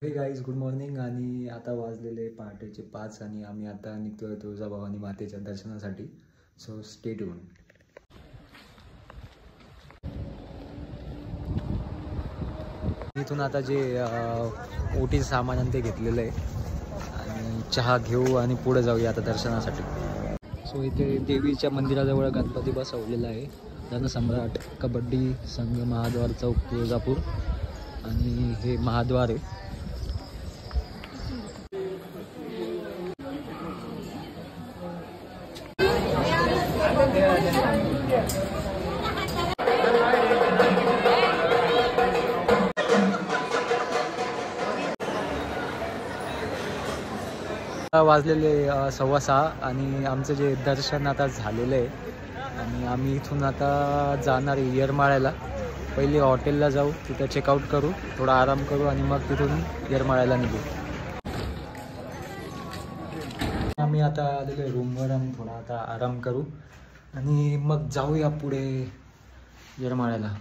हे guys good morning. आणि आता वाजलेले पहाटेचे 5 आणि आम्ही आता निघतोय तुळजाभवानी मातेच्या दर्शनासाठी. So stay tune. इथून आता जे ओटी सामान ते घेतलेलं आहे आणि चहा घेऊ आणि पुढे जाऊया आता दर्शनासाठी. सो इथे देवीच्या मंदिराजवळ गणपती बसवलेला आहे. जनसम्राट कबड्डी संघ महाद्वार चौक तुळजापूर आणि हे महाद्वार आहे. वाजलेले 6:15 आणि आमचं जे दर्शन आता झालेलं आहे आणि आम्ही इथून आता जाणार आहे येरमाळ्याला. पहिले हॉटेलला जाऊ, तिथं चेकआउट करू, थोडा आराम करू आणि मग तिथून येरमाळ्याला निघू. आम्ही आता आलेलो आहे रूमवर आणि थोडा आता आराम करू आणि मग जाऊया पुढे येरमाळ्याला.